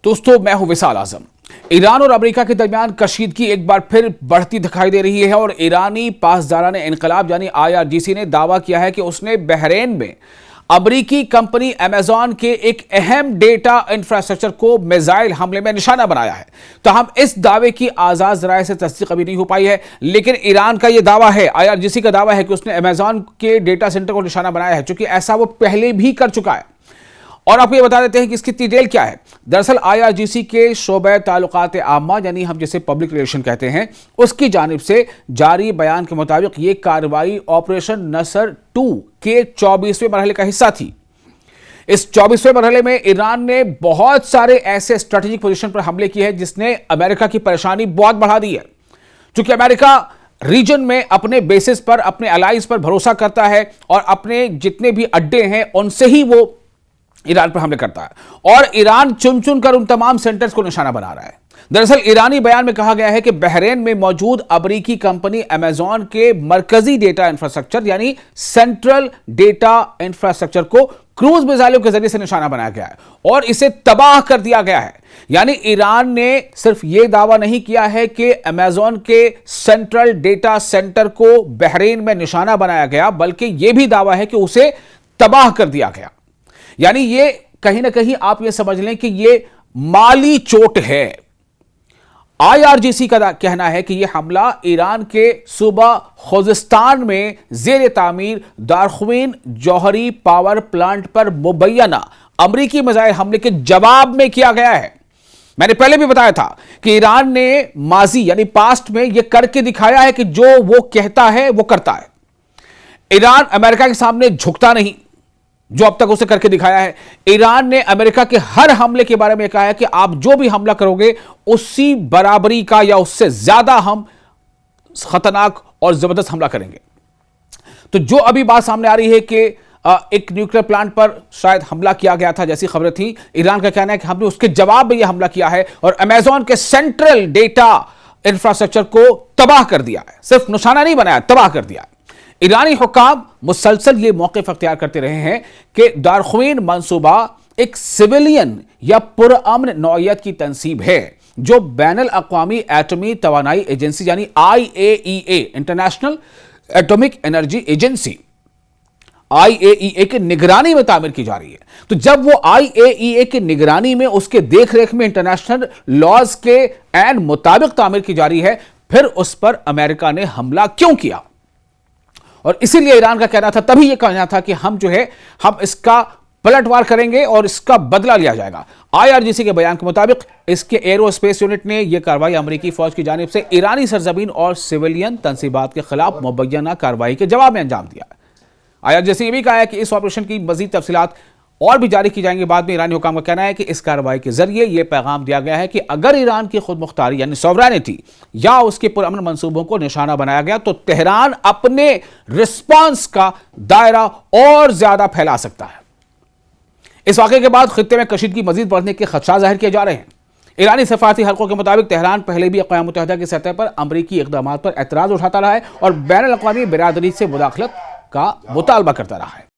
दोस्तों, मैं हूं विशाल आजम। ईरान और अमेरिका के दरमियान कशीदगी एक बार फिर बढ़ती दिखाई दे रही है और ईरानी पासदारान इनकलाब यानी IRGC ने दावा किया है कि उसने बहरीन में अमेरिकी कंपनी अमेजॉन के एक अहम डेटा इंफ्रास्ट्रक्चर को मिसाइल हमले में निशाना बनाया है। तो हम इस दावे की आजाद जराये से तस्दीक अभी नहीं हो पाई है, लेकिन ईरान का यह दावा है, IRGC का दावा है कि उसने अमेजॉन के डेटा सेंटर को निशाना बनाया है, चूंकि ऐसा वो पहले भी कर चुका है। और आपको ये बता देते हैं कि इसकी डिटेल क्या है। दरअसल IRGC के शोबे ताल्लुकात आम्मा यानी हम जिसे पब्लिक रिलेशन कहते हैं, उसकी जानिब से जारी बयान के मुताबिक ये कार्रवाई ऑपरेशन नसर 2 के 24वें मरहले का हिस्सा थी। इस 24वें मरहले में ईरान ने बहुत सारे ऐसे स्ट्रेटेजिक पोजीशन पर हमले किए हैं जिसने अमेरिका की परेशानी बहुत बढ़ा दी है। चूंकि अमेरिका रीजन में अपने बेसिस पर, अपने अलाइज पर भरोसा करता है और अपने जितने भी अड्डे हैं उनसे ही वो ईरान पर हमले करता है और ईरान चुन चुन कर उन तमाम सेंटर्स को निशाना बना रहा है। दरअसल ईरानी बयान में कहा गया है कि बहरीन में मौजूद अमेरिकी कंपनी अमेजॉन के मरकजी डेटा इंफ्रास्ट्रक्चर यानी सेंट्रल डेटा इंफ्रास्ट्रक्चर को क्रूज मिसाइलों के जरिए से निशाना बनाया गया है और इसे तबाह कर दिया गया है। यानी ईरान ने सिर्फ यह दावा नहीं किया है कि अमेजॉन के सेंट्रल डेटा सेंटर को बहरीन में निशाना बनाया गया, बल्कि यह भी दावा है कि उसे तबाह कर दिया गया। यानी ये कहीं ना कहीं आप ये समझ लें कि ये माली चोट है। IRGC का कहना है कि यह हमला ईरान के सूबा खुजिस्तान में जेर तामीर दारख्वीन जौहरी पावर प्लांट पर मुबैना अमरीकी मिसाइल हमले के जवाब में किया गया है। मैंने पहले भी बताया था कि ईरान ने माजी यानी पास्ट में यह करके दिखाया है कि जो वो कहता है वो करता है। ईरान अमेरिका के सामने झुकता नहीं, जो अब तक उसे करके दिखाया है। ईरान ने अमेरिका के हर हमले के बारे में कहा है कि आप जो भी हमला करोगे उसी बराबरी का या उससे ज्यादा हम खतरनाक और जबरदस्त हमला करेंगे। तो जो अभी बात सामने आ रही है कि एक न्यूक्लियर प्लांट पर शायद हमला किया गया था जैसी खबरें थी, ईरान का कहना है कि हमने उसके जवाब में यह हमला किया है और अमेजॉन के सेंट्रल डेटा इंफ्रास्ट्रक्चर को तबाह कर दिया है। सिर्फ निशाना नहीं बनाया, तबाह कर दिया है। ईरानी हुक्काम मुसलसल ये मौक़िफ़ अख्तियार करते रहे हैं कि दारख्वीन मंसूबा एक सिविलियन या पुरअमन नौइयत की तंसीब है जो बैनुल अक़वामी एटमी तवानाई एजेंसी यानी IAEA international atomic energy agency IAEA के निगरानी में तामीर की जा रही है। तो जब वो IAEA के निगरानी में, उसके देख रेख में इंटरनेशनल लॉज के एंड मुताबिक तामीर की जा रही है, फिर उस पर अमेरिका ने हमला क्यों किया? और इसीलिए ईरान का कहना था, तभी यह कहना था कि हम हम इसका पलटवार करेंगे और इसका बदला लिया जाएगा। IRGC के बयान के मुताबिक इसके एरोस्पेस यूनिट ने यह कार्रवाई अमेरिकी फौज की जानिब से ईरानी सरजमीन और सिविलियन तंसीबात के खिलाफ मुबैना कार्रवाई के जवाब में अंजाम दिया है। IRGC ये भी कहा है कि इस ऑपरेशन की मजीद तफसीलात और भी जारी की जाएंगी बाद में। ईरानी हुकाम का कहना है कि इस कार्रवाई के जरिए यह पैगाम दिया गया है कि अगर ईरान की खुद मुख्तारी यानी सॉवरेनिटी या उसके पुरअमन मंसूबों को निशाना बनाया गया तो तेहरान अपने रिस्पांस का दायरा और ज्यादा फैला सकता है। इस वाक़े के बाद खित्ते में कशीदगी मजीद बढ़ने के खदशात जाहिर किए जा रहे हैं। ईरानी सफारती हलकों के मुताबिक तेहरान पहले भी अक़वाम मुत्तहिदा की सतह पर अमरीकी इक़दामात पर एतराज़ उठाता रहा है और बैनुल अक़वामी बिरादरी से मुदाखलत का मुतालबा करता रहा है।